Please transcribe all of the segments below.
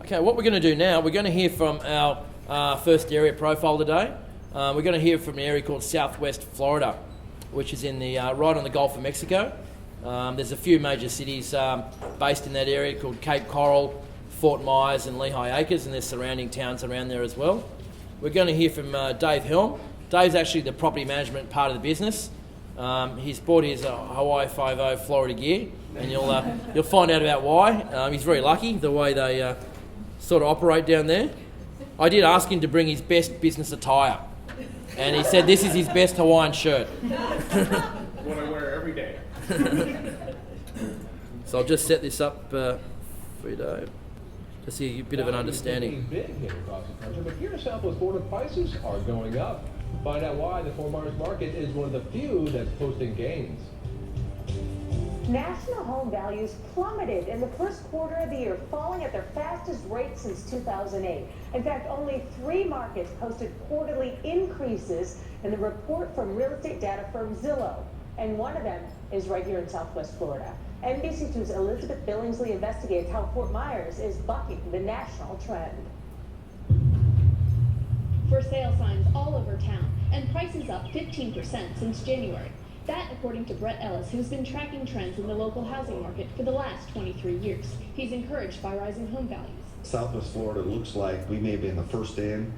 Okay, what we're going to do now, we're going to hear from our first area profile today. We're going to hear from an area called Southwest Florida, which is in the right on the Gulf of Mexico. There's a few major cities based in that area called Cape Coral, Fort Myers and Lehigh Acres, and there's surrounding towns around there as well. We're going to hear from Dave Helm. Dave's actually the property management part of the business. He's bought his Hawaii 5.0 Florida gear, and you'll find out about why. He's very lucky the way they sort of operate down there. I did ask him to bring his best business attire, and he said this is his best Hawaiian shirt. What I wear every day. So I'll just set this up for you, Dave, to see a bit of an understanding. Big hit across the country, but here in Southwest Florida, prices are going up. Find out why the Fort Myers market is one of the few that's posting gains. National home values plummeted in the first quarter of the year, falling at their fastest rate since 2008. In fact, only 3 markets posted quarterly increases in the report from real estate data firm Zillow. And one of them is right here in Southwest Florida. NBC2's Elizabeth Billingsley investigates how Fort Myers is bucking the national trend. For sale signs all over town, and prices up 15% since January. That according to Brett Ellis, who's been tracking trends in the local housing market for the last 23 years. He's encouraged by rising home values. Southwest Florida looks like we may be in the first in.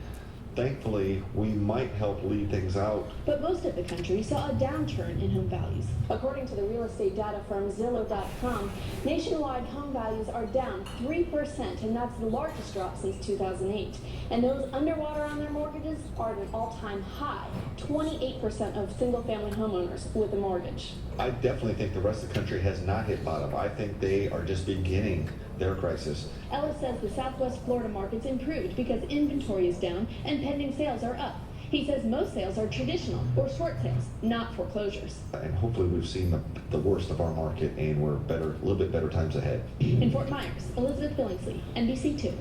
Thankfully, we might help lead things out. But most of the country saw a downturn in home values. According to the real estate data firm Zillow.com, nationwide home values are down 3%, and that's the largest drop since 2008. And those underwater on their mortgages are at an all-time high, 28% of single-family homeowners with a mortgage. I definitely think the rest of the country has not hit bottom. I think they are just beginning their crisis. Ellis says the Southwest Florida market's improved because inventory is down and pending sales are up. He says most sales are traditional or short sales, not foreclosures. And hopefully we've seen the worst of our market and we're a little bit better times ahead. In Fort Myers, Elizabeth Billingsley, NBC2.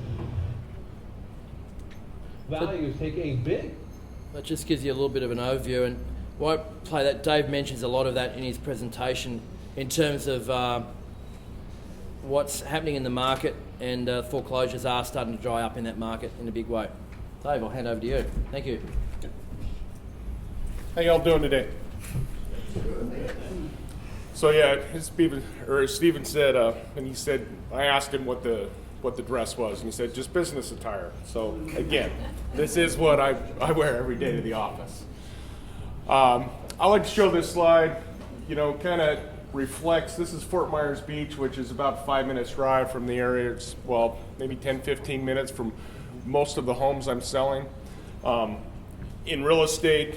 Values take a big. That just gives you a little bit of an overview, and won't play that. Dave mentions a lot of that in his presentation in terms of what's happening in the market, and foreclosures are starting to dry up in that market in a big way. Dave, I'll hand over to you. Thank you. How y'all doing today? So yeah, as Stephen said, and he said, I asked him what the dress was, and he said just business attire. So again, this is what I wear every day to the office. I like to show this slide, kind of reflects, this is Fort Myers Beach, which is about 5 minutes drive from the area. It's, well, maybe 10, 15 minutes from most of the homes I'm selling. In real estate,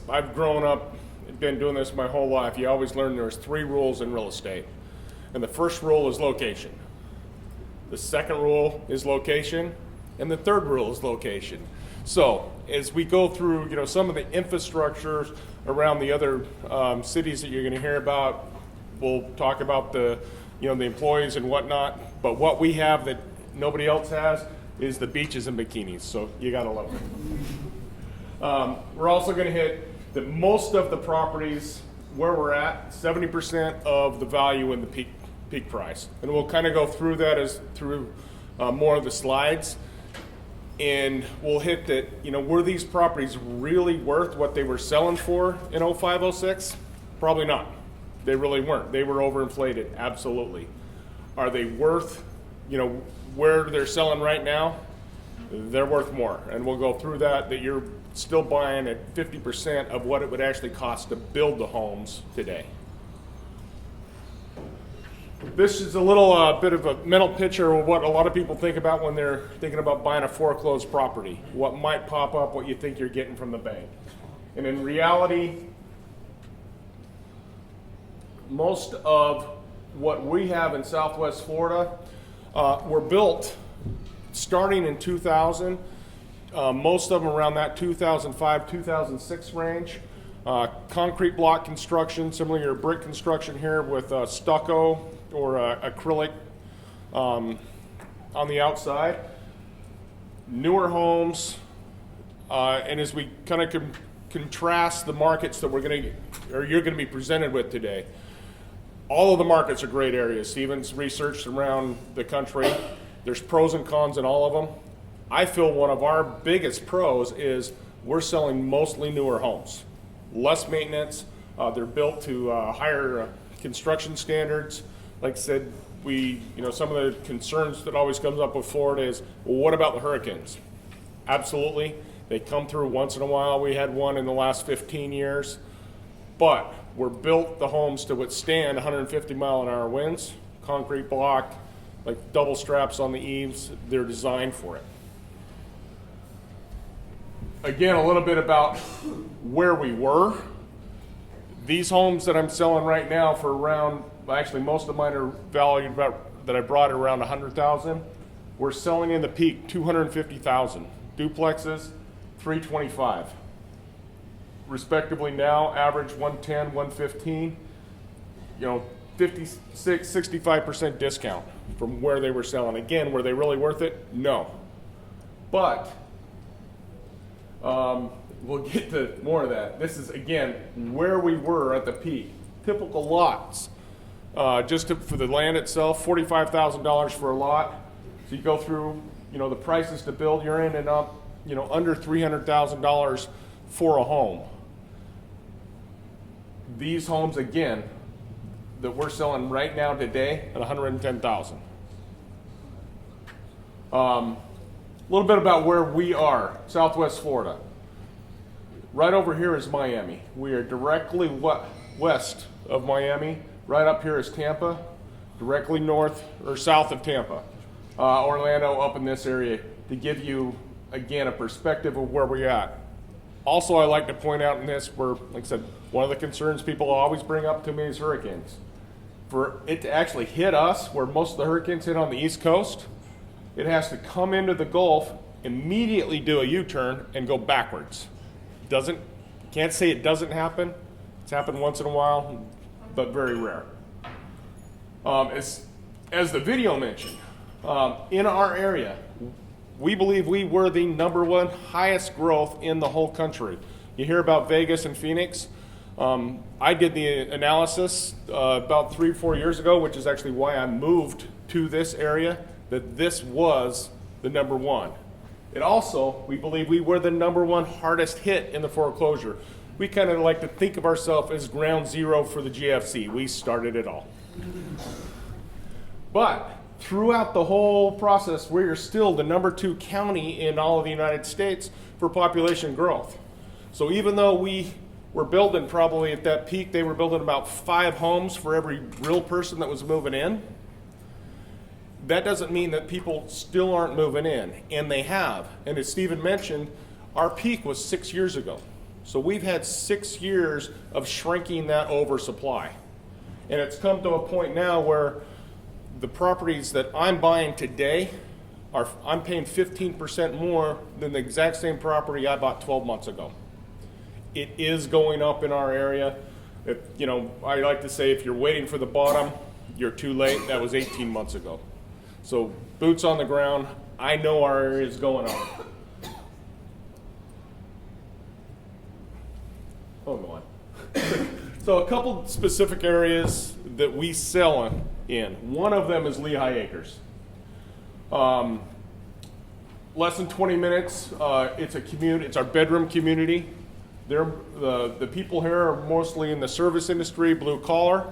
I've grown up, been doing this my whole life, you always learn there's 3 rules in real estate. And the first rule is location. The second rule is location. And the third rule is location. So as we go through, some of the infrastructure around the other cities that you're going to hear about, we'll talk about the employees and whatnot. But what we have that nobody else has is the beaches and bikinis. So you got to love it. We're also going to hit that most of the properties where we're at, 70% of the value in the peak price. And we'll kind of go through that through more of the slides. And we'll hit that, were these properties really worth what they were selling for in 05, 06? Probably not. They really weren't. They were overinflated, absolutely. Are they worth, where they're selling right now? They're worth more. And we'll go through that you're still buying at 50% of what it would actually cost to build the homes today. This is a little bit of a mental picture of what a lot of people think about when they're thinking about buying a foreclosed property. What might pop up, what you think you're getting from the bank. And in reality, most of what we have in Southwest Florida were built starting in 2000. Most of them around that 2005, 2006 range. Concrete block construction, similar to your brick construction here with stucco or acrylic on the outside. Newer homes, and as we kind of contrast the markets that you're going to be presented with today, all of the markets are great areas. Stephen's researched around the country, There's pros and cons in all of them. I feel one of our biggest pros is we're selling mostly newer homes. Less maintenance, they're built to higher construction standards. Like I said, some of the concerns that always comes up with Florida is, well, what about the hurricanes? Absolutely, they come through once in a while. We had one in the last 15 years, but we're built the homes to withstand 150-mile-an-hour winds, concrete block, like double straps on the eaves. They're designed for it. Again, a little bit about where we were. These homes that I'm selling right now for around, actually most of mine are valued about, that I brought around 100,000. We're selling in the peak 250,000. Duplexes, 325. Respectively now, average 110, 115. 56, 65% discount from where they were selling. Again, were they really worth it? No. But we'll get to more of that. This is, again, where we were at the peak. Typical lots. For the land itself, $45,000 for a lot. So you go through, the prices to build, you're ending up, under $300,000 for a home. These homes, again, that we're selling right now today at $110,000. A little bit about where we are, Southwest Florida. Right over here is Miami. We are directly west of Miami. Right up here is Tampa, directly north or south of Tampa. Orlando up in this area to give you, again, a perspective of where we're at. Also, I like to point out in this where, like I said, one of the concerns people always bring up to me is hurricanes. For it to actually hit us, where most of the hurricanes hit on the East Coast, it has to come into the Gulf, immediately do a U-turn, and go backwards. Can't say it doesn't happen. It's happened once in a while, but very rare. As the video mentioned, in our area, we believe we were the #1 highest growth in the whole country. You hear about Vegas and Phoenix. I did the analysis about 3 or 4 years ago, which is actually why I moved to this area, that this was the #1. It also, we believe we were the #1 hardest hit in the foreclosure. We kind of like to think of ourselves as ground zero for the GFC. We started it all. But throughout the whole process, we are still the #2 county in all of the United States for population growth. So even though we were building, probably at that peak, they were building about 5 homes for every real person that was moving in. That doesn't mean that people still aren't moving in, and they have. And as Stephen mentioned, our peak was 6 years ago. So we've had 6 years of shrinking that oversupply. And it's come to a point now where the properties that I'm buying today, I'm paying 15% more than the exact same property I bought 12 months ago. It is going up in our area. I like to say if you're waiting for the bottom, you're too late. That was 18 months ago. So boots on the ground, I know our area is going up. Hold on. So a couple specific areas that we sell in. One of them is Lehigh Acres. Less than 20 minutes. It's our bedroom community. The people here are mostly in the service industry, blue collar.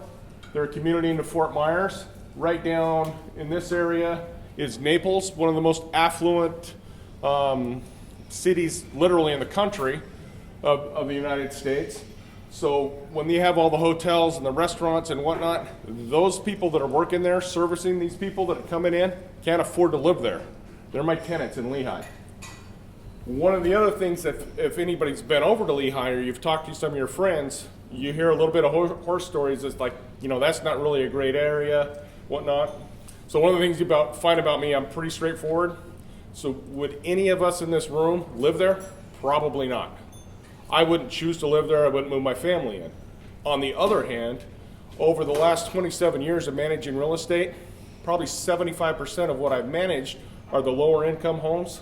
They're a community into Fort Myers. Right down in this area is Naples, one of the most affluent cities literally in the country of the United States. So when you have all the hotels and the restaurants and whatnot, those people that are working there, servicing these people that are coming in, can't afford to live there. They're my tenants in Lehigh. One of the other things that if anybody's been over to Lehigh or you've talked to some of your friends, you hear a little bit of horror stories. It's like, that's not really a great area, whatnot. So one of the things you find about me, I'm pretty straightforward. So would any of us in this room live there? Probably not. I wouldn't choose to live there. I wouldn't move my family in. On the other hand, over the last 27 years of managing real estate, probably 75% of what I've managed are the lower income homes.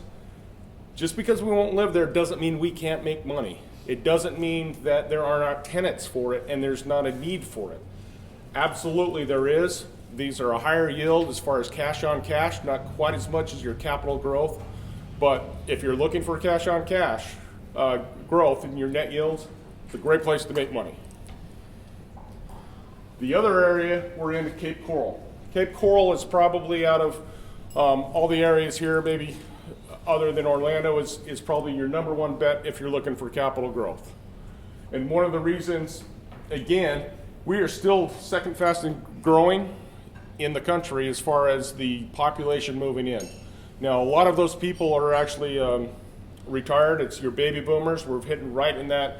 Just because we won't live there doesn't mean we can't make money. It doesn't mean that there are not tenants for it and there's not a need for it. Absolutely there is, These are a higher yield as far as cash on cash, not quite as much as your capital growth. But if you're looking for cash on cash growth in your net yields, it's a great place to make money. The other area, we're in Cape Coral. Cape Coral is probably out of all the areas here, maybe other than Orlando, is probably your number one bet if you're looking for capital growth. And one of the reasons, again, we are still second fastest growing in the country as far as the population moving in. Now, a lot of those people are actually retired. It's your baby boomers. We're hitting right in that,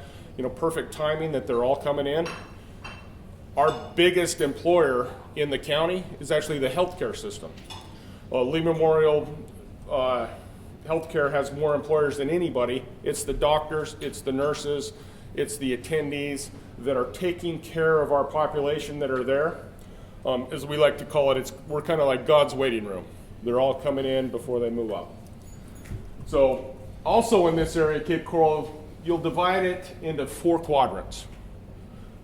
perfect timing that they're all coming in. Our biggest employer in the county is actually the healthcare system. Lee Memorial Healthcare has more employers than anybody. It's the doctors, it's the nurses, it's the attendees that are taking care of our population that are there. As we like to call it, we're kind of like God's waiting room. They're all coming in before they move up. So also in this area, Cape Coral, you'll divide it into 4 quadrants.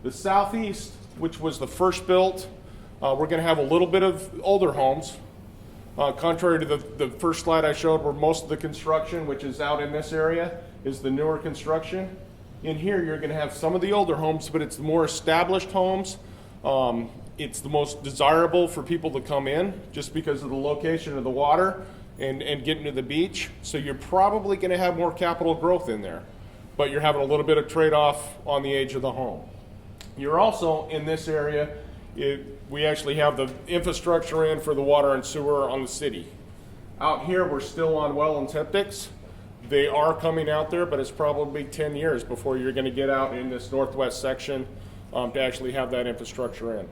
The southeast, which was the first built, we're going to have a little bit of older homes. Contrary to the first slide I showed, where most of the construction, which is out in this area, is the newer construction. In here, you're going to have some of the older homes, but it's the more established homes. It's the most desirable for people to come in just because of the location of the water and getting to the beach. So you're probably going to have more capital growth in there, but you're having a little bit of trade-off on the age of the home. You're also in this area, we actually have the infrastructure in for the water and sewer on the city. Out here, we're still on well and septics. They are coming out there, but it's probably 10 years before you're going to get out in this northwest section to actually have that infrastructure in.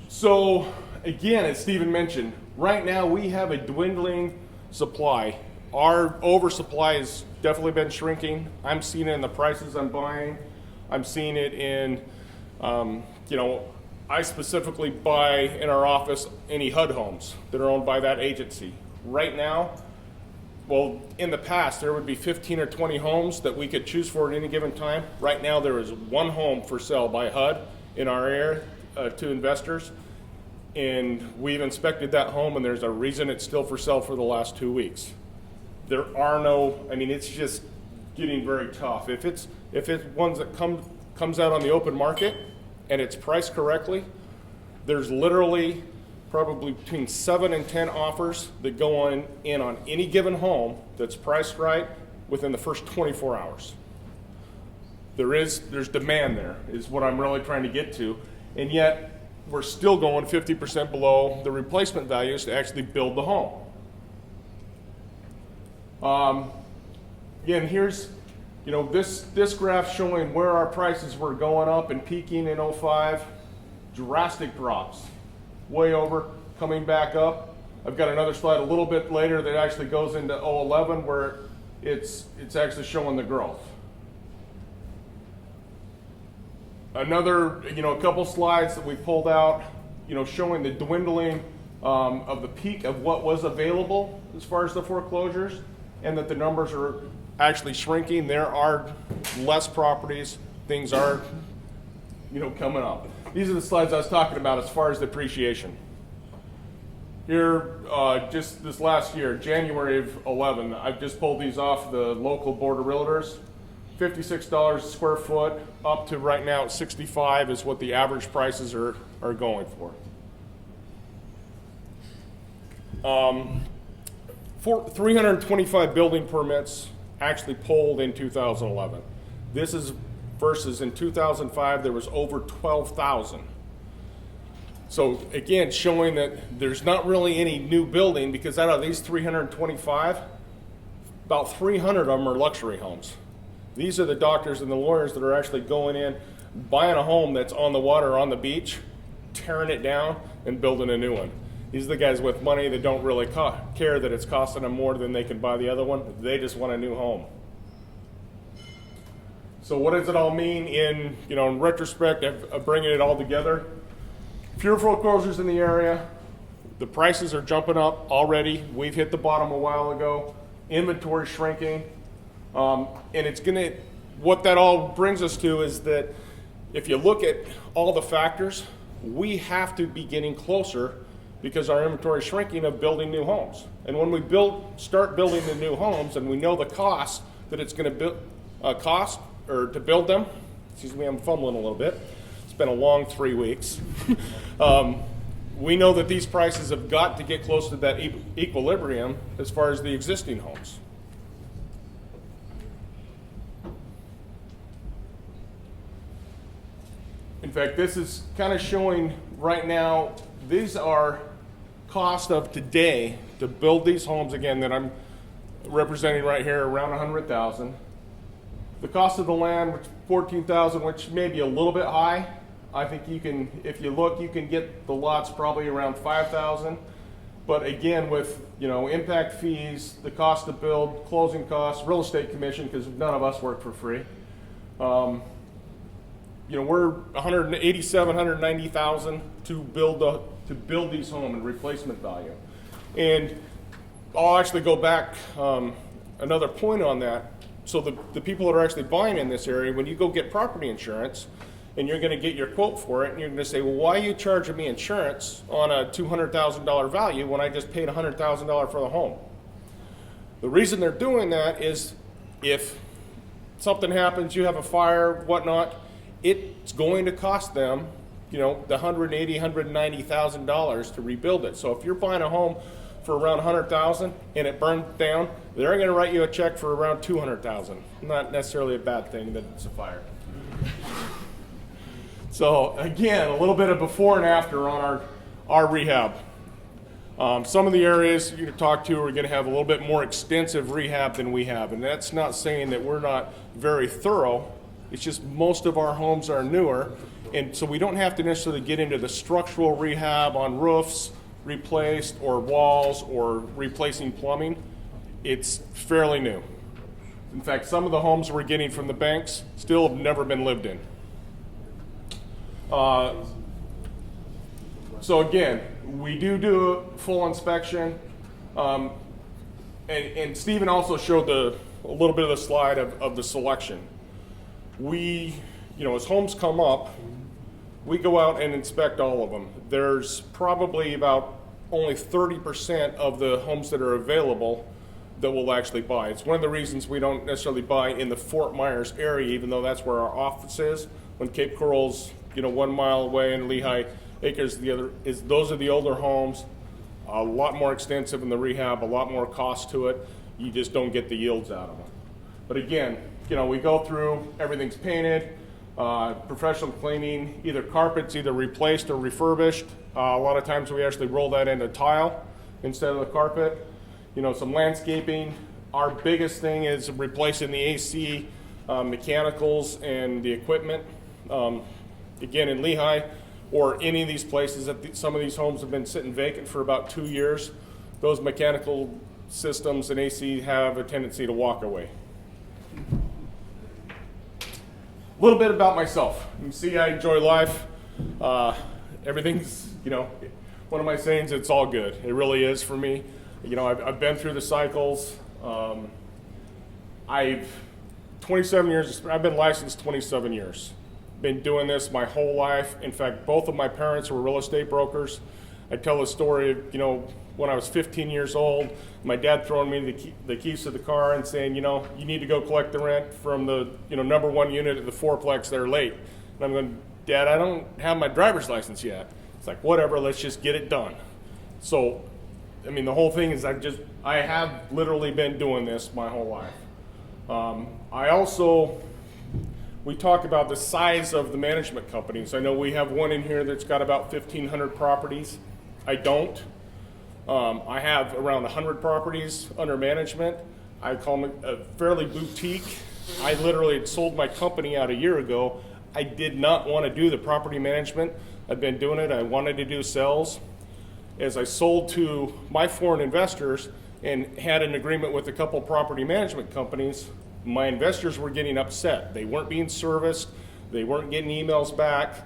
So again, as Stephen mentioned, right now we have a dwindling supply. Our oversupply has definitely been shrinking. I'm seeing it in the prices I'm buying. I'm seeing it in, I specifically buy in our office any HUD homes that are owned by that agency. Right now, well, in the past, there would be 15 or 20 homes that we could choose for at any given time. Right now, there is 1 home for sale by HUD in our area to investors. And we've inspected that home, and there's a reason it's still for sale for the last 2 weeks. There are it's just getting very tough. If it's one that comes out on the open market and it's priced correctly, there's literally probably between 7 and 10 offers that go in on any given home that's priced right within the first 24 hours. There's demand there, is what I'm really trying to get to, and yet we're still going 50% below the replacement values to actually build the home. Again, here's, this graph showing where our prices were going up and peaking in 05, drastic drops, way over, coming back up. I've got another slide a little bit later that actually goes into 011 where it's actually showing the growth. Another, a couple slides that we pulled out, showing the dwindling of the peak of what was available as far as the foreclosures, and that the numbers are actually shrinking. There are less properties. Things are, coming up. These are the slides I was talking about as far as depreciation. Here, just this last year, January of 11, I've just pulled these off the local board of realtors. $56 a square foot, up to right now at $65 is what the average prices are going for. 325 building permits actually pulled in 2011. This is versus in 2005 there was over 12,000. So again, showing that there's not really any new building, because out of these 325, about 300 of them are luxury homes. These are the doctors and the lawyers that are actually going in, buying a home that's on the water or on the beach, tearing it down, and building a new one. These are the guys with money that don't really care that it's costing them more than they can buy the other one. They just want a new home. So what does it all mean in retrospect of bringing it all together? Fewer foreclosures in the area. The prices are jumping up already. We've hit the bottom a while ago. Inventory shrinking. And it's going to what that all brings us to is that if you look at all the factors, we have to be getting closer because our inventory is shrinking of building new homes. And when we start building the new homes and we know the cost that it's going to cost or to build them, excuse me, I'm fumbling a little bit. It's been a long 3 weeks. We know that these prices have got to get close to that equilibrium as far as the existing homes. In fact, this is kind of showing right now, these are cost of today to build these homes again that I'm representing right here, around $100,000. The cost of the land, which $14,000, which may be a little bit high. I think you can, if you look, you can get the lots probably around $5,000. But again, with impact fees, the cost to build, closing costs, real estate commission, because none of us work for free. We're $187,000, $190,000 to build these homes and replacement value. And I'll actually go back another point on that. So the people that are actually buying in this area, when you go get property insurance and you're going to get your quote for it, and you're going to say, well, why are you charging me insurance on a $200,000 value when I just paid $100,000 for the home? The reason they're doing that is if something happens, you have a fire, whatnot, it's going to cost them, the $180,000, $190,000 to rebuild it. So if you're buying a home for around $100,000 and it burned down, they're going to write you a check for around $200,000. Not necessarily a bad thing that it's a fire. So again, a little bit of before and after on our rehab. Some of the areas you talk to are going to have a little bit more extensive rehab than we have, and that's not saying that we're not very thorough. It's just most of our homes are newer, and so we don't have to necessarily get into the structural rehab on roofs replaced or walls or replacing plumbing. It's fairly new. In fact, some of the homes we're getting from the banks still have never been lived in. So again, we do a full inspection, and Stephen also showed a little bit of the slide of the selection. We, as homes come up, we go out and inspect all of them. There's probably about only 30% of the homes that are available that we'll actually buy. It's one of the reasons we don't necessarily buy in the Fort Myers area, even though that's where our office is. When Cape Coral's 1 mile away and Lehigh Acres the other, those are the older homes, a lot more extensive in the rehab, a lot more cost to it. You just don't get the yields out of them. But again, we go through, everything's painted, professional cleaning, either carpets, either replaced or refurbished. A lot of times we actually roll that into tile instead of the carpet. Some landscaping. Our biggest thing is replacing the AC, mechanicals, and the equipment. Again, in Lehigh or any of these places, some of these homes have been sitting vacant for about 2 years. Those mechanical systems and AC have a tendency to walk away. A little bit about myself. You can see I enjoy life. Everything's, one of my sayings, it's all good. It really is for me. I've been through the cycles. I've 27 years, I've been licensed 27 years. Been doing this my whole life. In fact, both of my parents were real estate brokers. I tell the story of, when I was 15 years old, my dad throwing me the keys to the car and saying, you need to go collect the rent from the, number 1 unit at the fourplex, they're late. And I'm going, Dad, I don't have my driver's license yet. It's like, whatever, let's just get it done. So, the whole thing is I have literally been doing this my whole life. We talk about the size of the management companies. I know we have one in here that's got about 1,500 properties. I don't. I have around 100 properties under management. I call them a fairly boutique. I literally had sold my company out a year ago. I did not want to do the property management. I've been doing it. I wanted to do sales. As I sold to my foreign investors and had an agreement with a couple property management companies, my investors were getting upset. They weren't being serviced. They weren't getting emails back.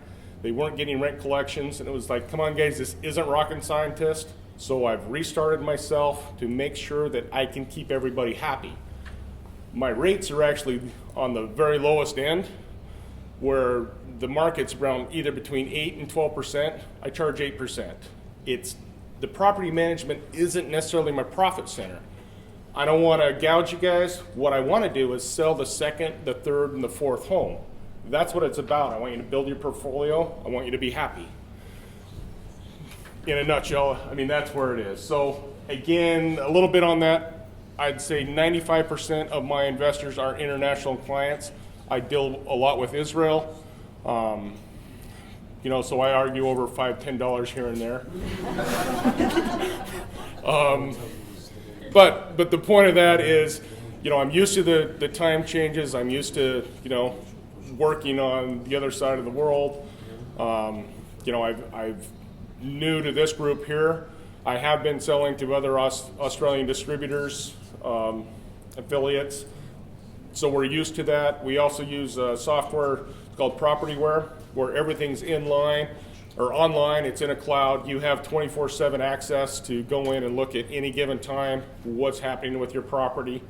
They weren't getting rent collections. And it was like, come on, guys, this isn't rocket scientist. So I've restarted myself to make sure that I can keep everybody happy. My rates are actually on the very lowest end, where the market's around either between 8 and 12%. I charge 8%. The property management isn't necessarily my profit center. I don't want to gouge you guys. What I want to do is sell the second, the third, and the fourth home. That's what it's about. I want you to build your portfolio. I want you to be happy. In a nutshell, I mean, that's where it is. So again, a little bit on that. I'd say 95% of my investors are international clients. I deal a lot with Israel. So I argue over $5, $10 here and there. But the point of that is, I'm used to the time changes. I'm used to, working on the other side of the world. I've new to this group here. I have been selling to other Australian distributors, affiliates. So we're used to that. We also use software called Propertyware, where everything's online. It's in a cloud. You have 24/7 access to go in and look at any given time what's happening with your property.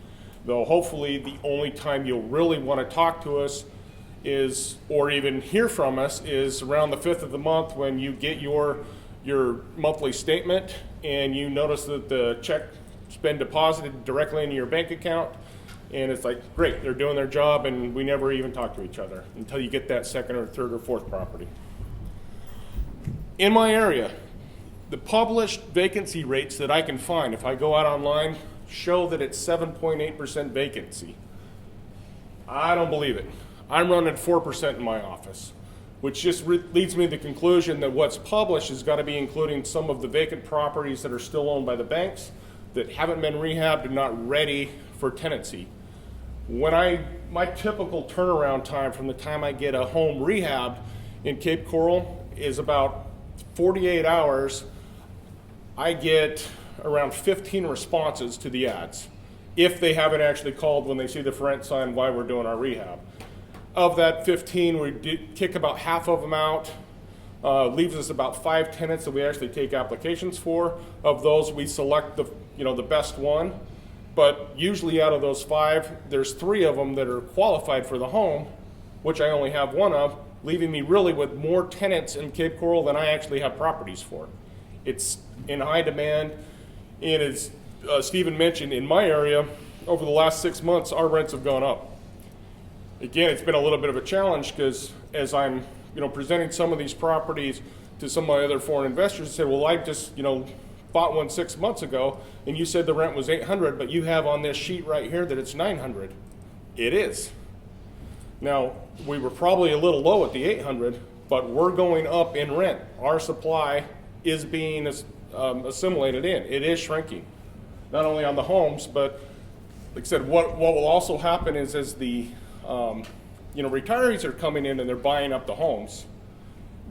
Though hopefully the only time you'll really want to talk to us is, or even hear from us, is around the 5th of the month when you get your monthly statement and you notice that the check's been deposited directly into your bank account. And it's like, great, they're doing their job, and we never even talk to each other until you get that second or third or fourth property. In my area, the published vacancy rates that I can find, if I go out online, show that it's 7.8% vacancy. I don't believe it. I'm running 4% in my office, which just leads me to the conclusion that what's published has got to be including some of the vacant properties that are still owned by the banks that haven't been rehabbed and not ready for tenancy. My typical turnaround time from the time I get a home rehabbed in Cape Coral is about 48 hours. I get around 15 responses to the ads, if they haven't actually called when they see the for rent sign why we're doing our rehab. Of that 15, we kick about half of them out. Leaves us about 5 tenants that we actually take applications for. Of those, we select the best one. But usually out of those 5, there's 3 of them that are qualified for the home, which I only have 1 of, leaving me really with more tenants in Cape Coral than I actually have properties for. It's in high demand, and as Stephen mentioned, in my area, over the last 6 months, our rents have gone up. Again, it's been a little bit of a challenge because as I'm presenting some of these properties to some of my other foreign investors, I say, well, I just bought one 6 months ago, and you said the rent was $800, but you have on this sheet right here that it's $900. It is. Now, we were probably a little low at the $800, but we're going up in rent. Our supply is being assimilated in. It is shrinking, not only on the homes, but like I said, what will also happen is as the retirees are coming in and they're buying up the homes,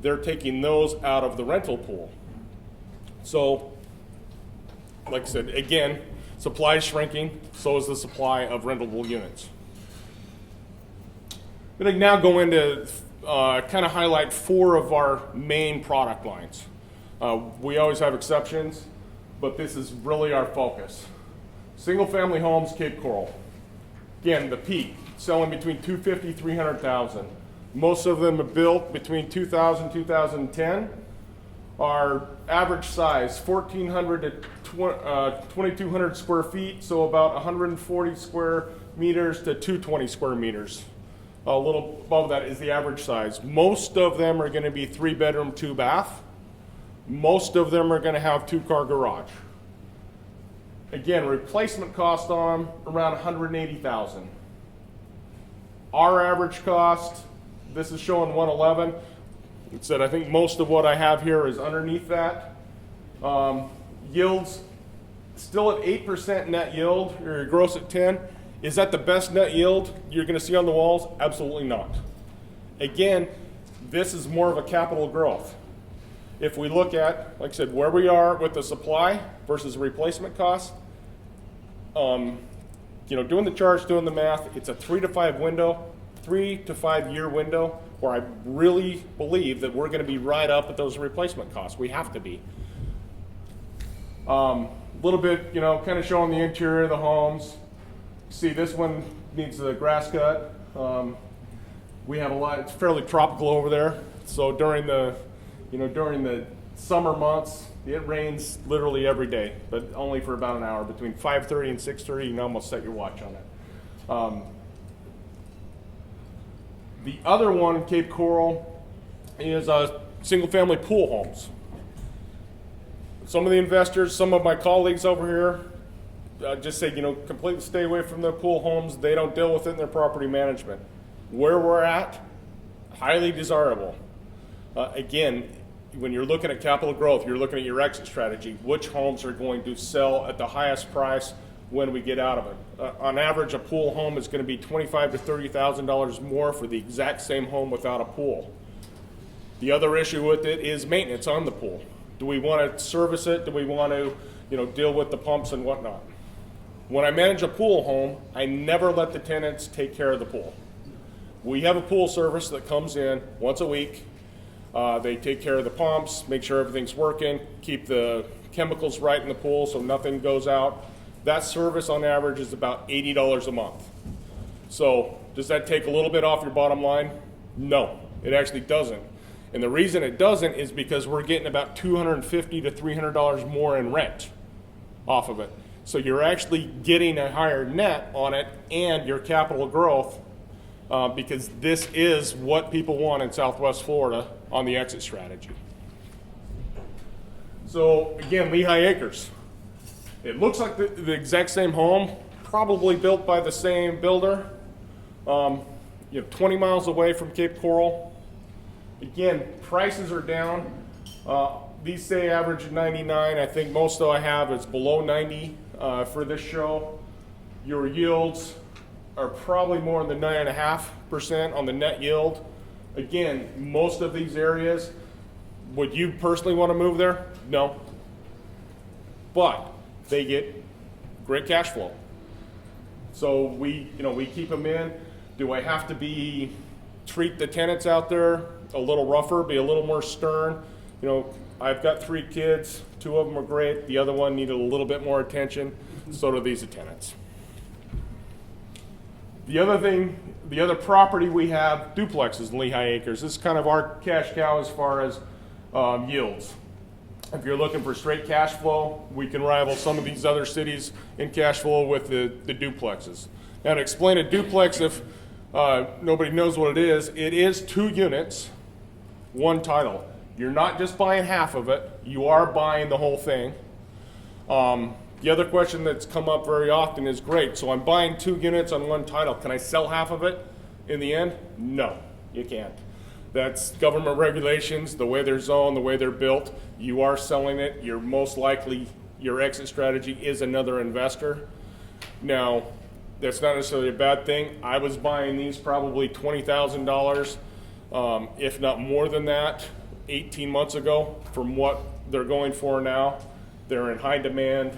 they're taking those out of the rental pool. So, like I said, again, supply is shrinking, so is the supply of rentable units. I'm going to now go into kind of highlight 4 of our main product lines. We always have exceptions, but this is really our focus. Single-family homes, Cape Coral. Again, the peak, selling between $250,000 to $300,000. Most of them are built between 2000 and 2010. Our average size, 1,400 to 2,200 square feet, so about 140 square meters to 220 square meters. A little above that is the average size. Most of them are going to be 3-bedroom, 2-bath. Most of them are going to have 2-car garage. Again, replacement cost on them around $180,000. Our average cost, this is showing 111. It said I think most of what I have here is underneath that. Yields still at 8% net yield, or your gross at 10. Is that the best net yield you're going to see on the walls? Absolutely not. Again, this is more of a capital growth. If we look at, like I said, where we are with the supply versus replacement cost, doing the charts, doing the math, it's a 3 to 5 year window where I really believe that we're going to be right up at those replacement costs. We have to be. A little bit, kind of showing the interior of the homes. See, this one needs the grass cut. We have a lot. It's fairly tropical over there, so during the summer months, it rains literally every day, but only for about an hour. Between 5:30 and 6:30, you can almost set your watch on it. The other one, Cape Coral, is single-family pool homes. Some of the investors, some of my colleagues over here, just say, completely stay away from the pool homes. They don't deal with it in their property management. Where we're at, highly desirable. Again, when you're looking at capital growth, you're looking at your exit strategy. Which homes are going to sell at the highest price when we get out of it? On average, a pool home is going to be $25,000 to $30,000 more for the exact same home without a pool. The other issue with it is maintenance on the pool. Do we want to service it? Do we want to, deal with the pumps and whatnot? When I manage a pool home, I never let the tenants take care of the pool. We have a pool service that comes in once a week. They take care of the pumps, make sure everything's working, keep the chemicals right in the pool so nothing goes out. That service on average is about $80 a month. So does that take a little bit off your bottom line? No, it actually doesn't. And the reason it doesn't is because we're getting about $250 to $300 more in rent off of it. So you're actually getting a higher net on it and your capital growth, because this is what people want in Southwest Florida on the exit strategy. So again, Lehigh Acres. It looks like the exact same home, probably built by the same builder. 20 miles away from Cape Coral. Again, prices are down. These say average 99. I think most that I have is below 90 for this show. Your yields are probably more than 9.5% on the net yield. Again, most of these areas, would you personally want to move there? No. But they get great cash flow. So we keep them in. Do I have to treat the tenants out there a little rougher, be a little more stern? I've got 3 kids, 2 of them are great, the other one needed a little bit more attention, so do these tenants. The other property we have, duplexes in Lehigh Acres. This is kind of our cash cow as far as yields. If you're looking for straight cash flow, we can rival some of these other cities in cash flow with the duplexes. Now to explain a duplex, if nobody knows what it is 2 units, 1 title. You're not just buying half of it, you are buying the whole thing. The other question that's come up very often is, great, so I'm buying 2 units on 1 title. Can I sell half of it in the end? No, you can't. That's government regulations, the way they're zoned, the way they're built. You are selling it. You're most likely, your exit strategy is another investor. Now, that's not necessarily a bad thing. I was buying these probably $20,000, if not more than that, 18 months ago from what they're going for now. They're in high demand.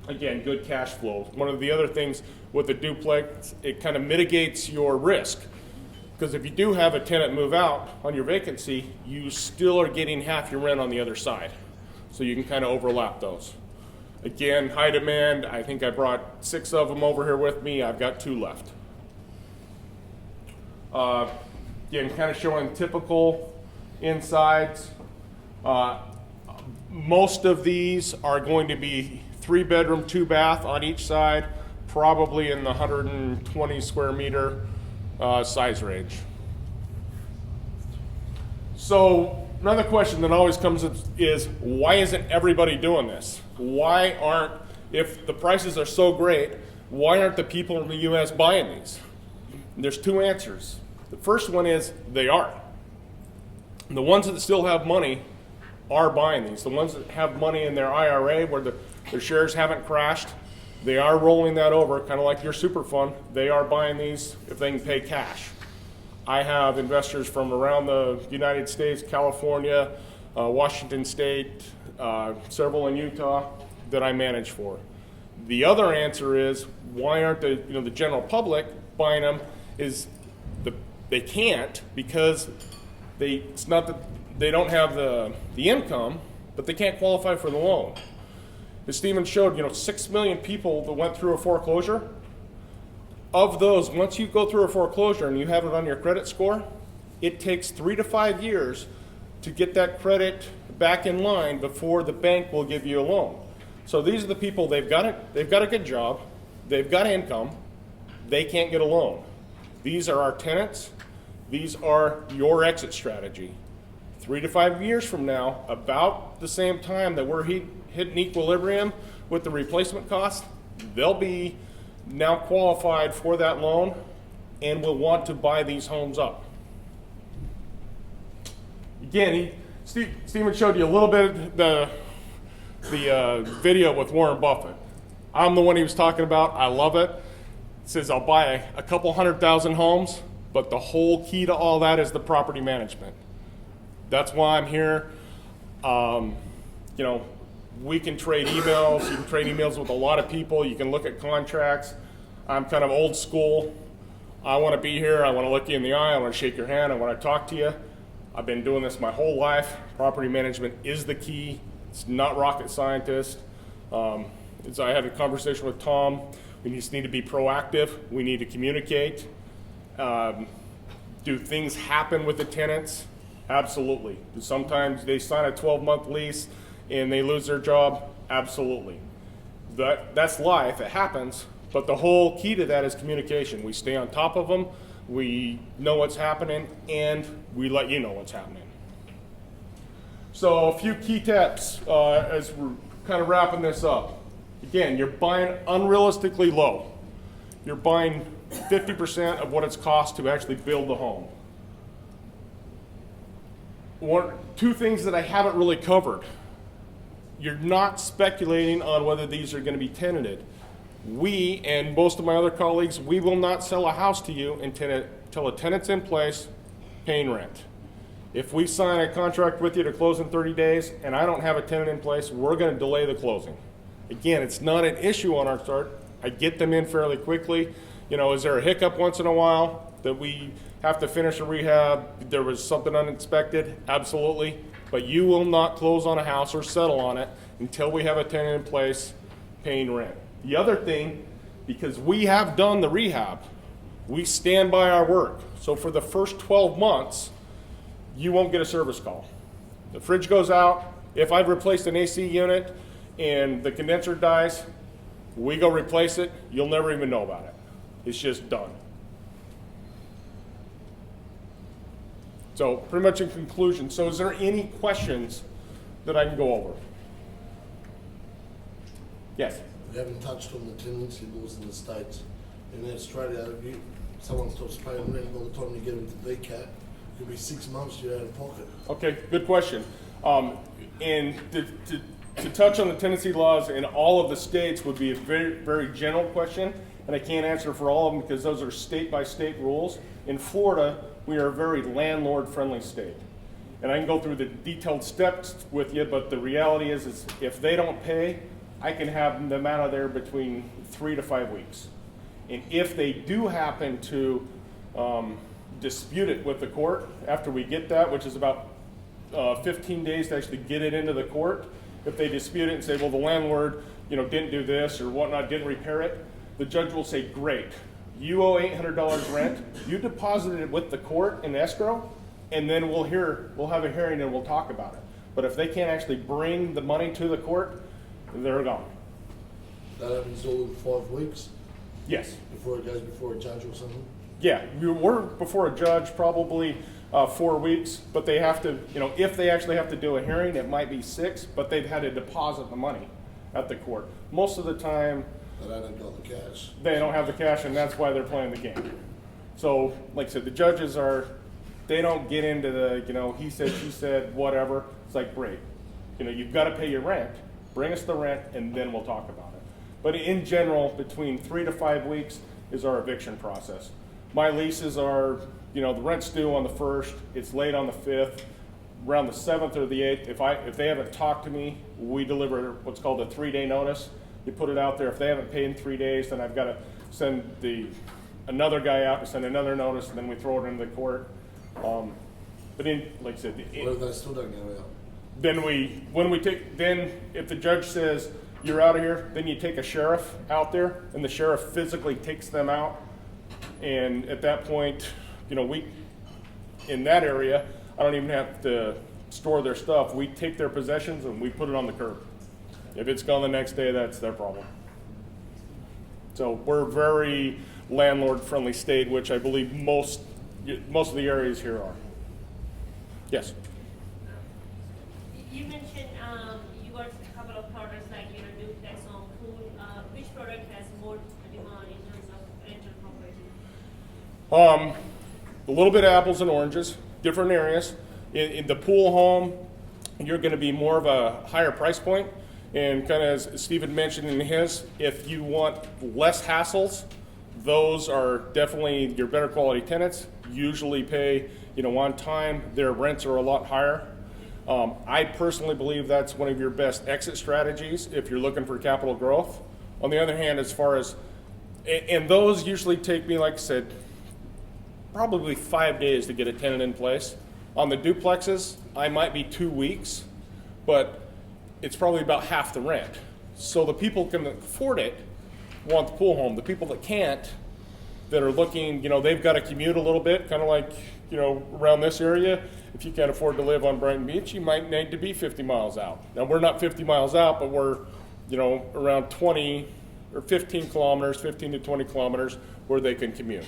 Again, good cash flow. One of the other things with the duplex, it kind of mitigates your risk. Because if you do have a tenant move out on your vacancy, you still are getting half your rent on the other side. So you can kind of overlap those. Again, high demand. I think I brought 6 of them over here with me. I've got 2 left. Again, kind of showing typical insides. Most of these are going to be 3-bedroom, 2-bath on each side, probably in the 120 square meter size range. So another question that always comes up is, why isn't everybody doing this? If the prices are so great, why aren't the people in the U.S. buying these? And there's 2 answers. The first one is they are. The ones that still have money are buying these. The ones that have money in their IRA where their shares haven't crashed, they are rolling that over, kind of like your super fund. They are buying these if they can pay cash. I have investors from around the United States, California, Washington State, several in Utah that I manage for. The other answer is, why aren't the general public buying them? They can't, because it's not that they don't have the income, but they can't qualify for the loan. As Stephen showed, 6 million people that went through a foreclosure, of those, once you go through a foreclosure and you have it on your credit score, it takes 3 to 5 years to get that credit back in line before the bank will give you a loan. So these are the people, they've got a good job, they've got income, they can't get a loan. These are our tenants, these are your exit strategy. 3 to 5 years from now, about the same time that we're hitting equilibrium with the replacement cost, they'll be now qualified for that loan and will want to buy these homes up. Again, Stephen showed you a little bit of the video with Warren Buffett. I'm the one he was talking about. I love it. It says I'll buy a couple 100,000 homes, but the whole key to all that is the property management. That's why I'm here. We can trade emails. You can trade emails with a lot of people. You can look at contracts. I'm kind of old school. I want to be here. I want to look you in the eye. I want to shake your hand. I want to talk to you. I've been doing this my whole life. Property management is the key. It's not rocket scientist. As I had a conversation with Tom, we just need to be proactive. We need to communicate. Do things happen with the tenants? Absolutely. Sometimes they sign a 12-month lease and they lose their job? Absolutely. That's life. It happens. But the whole key to that is communication. We stay on top of them. We know what's happening, and we let you know what's happening. So a few key tips as we're kind of wrapping this up. Again, you're buying unrealistically low. You're buying 50% of what it's cost to actually build the home. Two things that I haven't really covered. You're not speculating on whether these are going to be tenanted. We, and most of my other colleagues, we will not sell a house to you until a tenant's in place paying rent. If we sign a contract with you to close in 30 days and I don't have a tenant in place, we're going to delay the closing. Again, it's not an issue on our start. I get them in fairly quickly. Is there a hiccup once in a while that we have to finish a rehab? There was something unexpected? Absolutely. But you will not close on a house or settle on it until we have a tenant in place paying rent. The other thing, because we have done the rehab, we stand by our work. So for the first 12 months, you won't get a service call. The fridge goes out. If I've replaced an AC unit and the condenser dies, we go replace it. You'll never even know about it. It's just done. So pretty much in conclusion, so is there any questions that I can go over? Yes? We haven't touched on the tenancy laws in the States. In Australia, if someone stops paying rent by the time you get them to VCAT, it could be 6 months you're out of pocket. Okay, good question. And to touch on the tenancy laws in all of the states would be a very, very general question, and I can't answer for all of them because those are state-by-state rules. In Florida, we are a very landlord-friendly state. And I can go through the detailed steps with you, but the reality is if they don't pay, I can have them out of there between 3 to 5 weeks. And if they do happen to dispute it with the court after we get that, which is about 15 days to actually get it into the court, if they dispute it and say, well, the landlord didn't do this or whatnot, didn't repair it, the judge will say, great, you owe $800 rent, you deposited it with the court in escrow, and then we'll have a hearing and we'll talk about it. But if they can't actually bring the money to the court, they're gone. That happens all in 5 weeks? Yes. Before it goes before a judge or something? Yeah, we're before a judge probably 4 weeks, but they have to, if they actually have to do a hearing, it might be 6, but they've had to deposit the money at the court. Most of the time, They don't got the cash. they don't have the cash, and that's why they're playing the game. So, like I said, the judges they don't get into the, he said, she said, whatever. It's like, great. You've got to pay your rent. Bring us the rent, and then we'll talk about it. But in general, between 3 to 5 weeks is our eviction process. My leases are, the rent's due on the 1st, it's late on the 5th, around the 7th or the 8th. If they haven't talked to me, we deliver what's called a 3-day notice. You put it out there. If they haven't paid in 3 days, then I've got to send another guy out to send another notice, and then we throw it into the court. But like I said, What if they still don't go out? then if the judge says you're out of here, then you take a sheriff out there, and the sheriff physically takes them out And at that point, you know, in that area, I don't even have to store their stuff. We take their possessions and we put it on the curb. If it's gone the next day, that's their problem. So we're a very landlord-friendly state, which I believe most of the areas here are. Yes. You mentioned you got a couple of products like duplex or pool. Which product has more demand in terms of rental property? A little bit of apples and oranges, different areas. In the pool home, you're going to be more of a higher price point. And kind of as Stephen mentioned in his, if you want less hassles, those are definitely your better quality tenants. Usually pay, on time. Their rents are a lot higher. I personally believe that's one of your best exit strategies if you're looking for capital growth. On the other hand, as far as, and those usually take me, like I said, probably 5 days to get a tenant in place. On the duplexes, I might be 2 weeks, but it's probably about half the rent. So the people can afford it want the pool home. The people that can't, that are looking, they've got to commute a little bit, kind of like, around this area. If you can't afford to live on Brighton Beach, you might need to be 50 miles out. Now, we're not 50 miles out, but we're, around 20 or 15 kilometers, 15 to 20 kilometers where they can commute.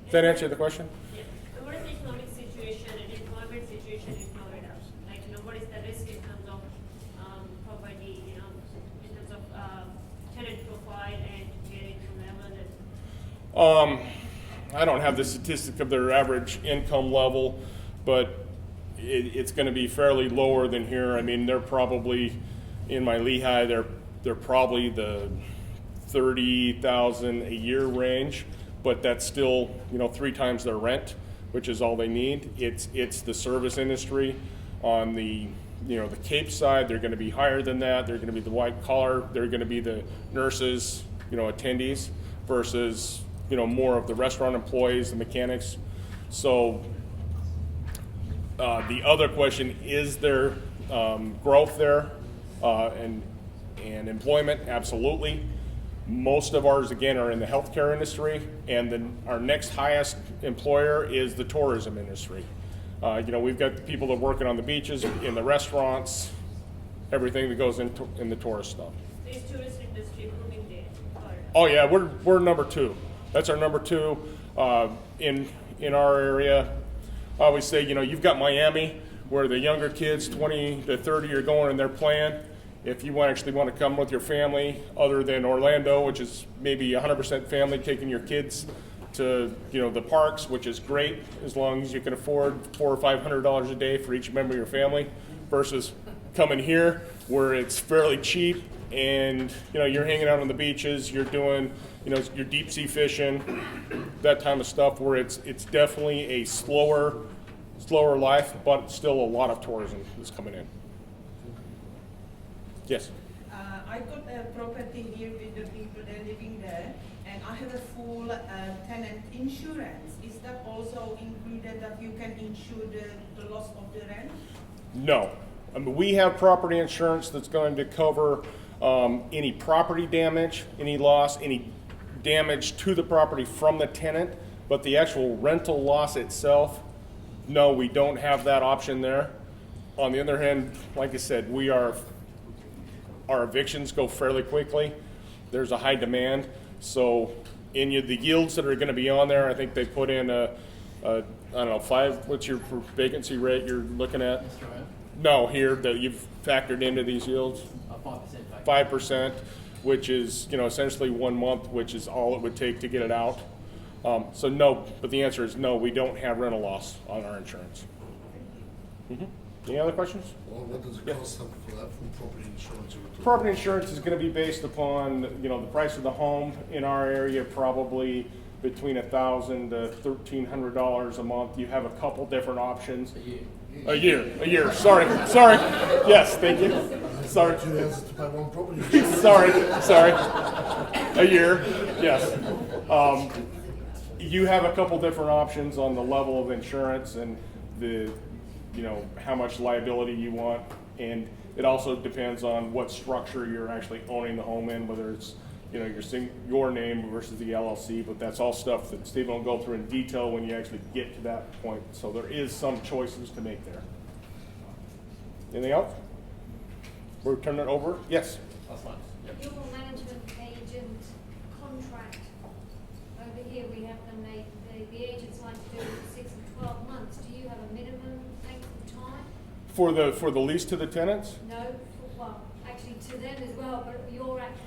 Does that answer the question? Yeah. What is the economic situation and employment situation in Florida? Like, what is the risk in terms of property, in terms of tenant profile and getting to level? I don't have the statistic of their average income level, but it's going to be fairly lower than here. I mean, they're probably in my Lehigh. They're probably the 30,000 a year range, but that's still 3 times their rent, which is all they need. It's the service industry. On the the Cape side, they're going to be higher than that. They're going to be the white collar. They're going to be the nurses, attendees, versus more of the restaurant employees, the mechanics. So the other question, is there growth there and employment? Absolutely. Most of ours, again, are in the healthcare industry, and then our next highest employer is the tourism industry. We've got the people that are working on the beaches, in the restaurants, everything that goes in the tourist stuff. Is tourist industry booming there? Oh yeah, we're number 2. That's our number 2 in our area. I always say, you've got Miami, where the younger kids, 20 to 30, are going and they're playing. If you actually want to come with your family, other than Orlando, which is maybe 100% family, taking your kids to the parks, which is great as long as you can afford $400 or $500 a day for each member of your family, versus coming here where it's fairly cheap and you're hanging out on the beaches, you're doing your deep sea fishing, that type of stuff, where it's definitely a slower life, but still a lot of tourism is coming in. Yes. I got a property here with the people that are living there, and I have a full tenant insurance. Is that also included that you can insure the loss of the rent? No. I mean, we have property insurance that's going to cover any property damage, any loss, any damage to the property from the tenant, but the actual rental loss itself, no, we don't have that option there. On the other hand, like I said, our evictions go fairly quickly. There's a high demand. So the yields that are going to be on there, I think they put in I don't know, 5, what's your vacancy rate you're looking at? That's right. No, here that you've factored into these yields? 5%. 5%, which is, essentially 1 month, which is all it would take to get it out. So no, but the answer is no, we don't have rental loss on our insurance. Mm-hmm. Any other questions? Well, what does it cost them for that from property insurance? Property insurance is going to be based upon, the price of the home in our area, probably between $1,000 to $1,300 a month. You have a couple different options. A year. Sorry. Yes, thank you. Sorry. 2 houses to pay one property insurance. Sorry. A year. Yes. You have a couple different options on the level of insurance and the, how much liability you want, and it also depends on what structure you're actually owning the home in, whether it's, you know, your name versus the LLC, but that's all stuff that Stephen will go through in detail when you actually get to that point. So there is some choices to make there. Anything else? We'll turn it over. Yes. That's fine. Yep. Your management agent contract, over here we have them, the agents like to do 6 and 12 months. Do you have a minimum length of time? For the lease to the tenants? No, well, actually to them as well, but your actual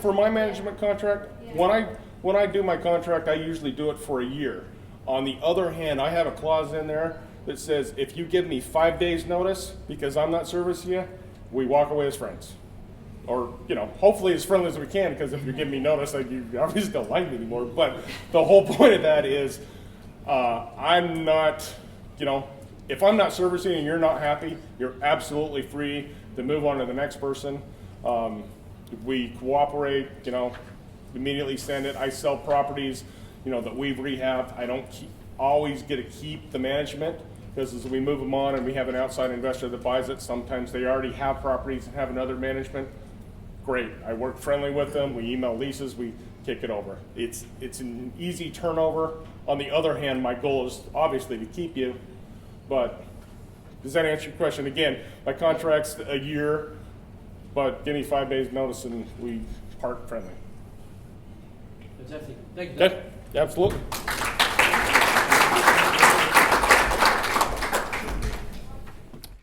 For my management contract, Yeah. when I do my contract, I usually do it for a year. On the other hand, I have a clause in there that says if you give me 5 days notice because I'm not servicing you, we walk away as friends. Or, you know, hopefully as friendly as we can, because if you're giving me notice, like, you obviously don't like me anymore. But the whole point of that is I'm not, you know, if I'm not servicing and you're not happy, you're absolutely free to move on to the next person. If we cooperate, you know, immediately send it. I sell properties, you know, that we've rehabbed. I don't always get to keep the management, because as we move them on and we have an outside investor that buys it, sometimes they already have properties and have another management. Great. I work friendly with them. We email leases. We kick it over. It's an easy turnover. On the other hand, my goal is obviously to keep you. But does that answer your question? Again, my contract's a year, but give me 5 days notice and we part friendly. Fantastic. Thank you. Okay? Absolutely.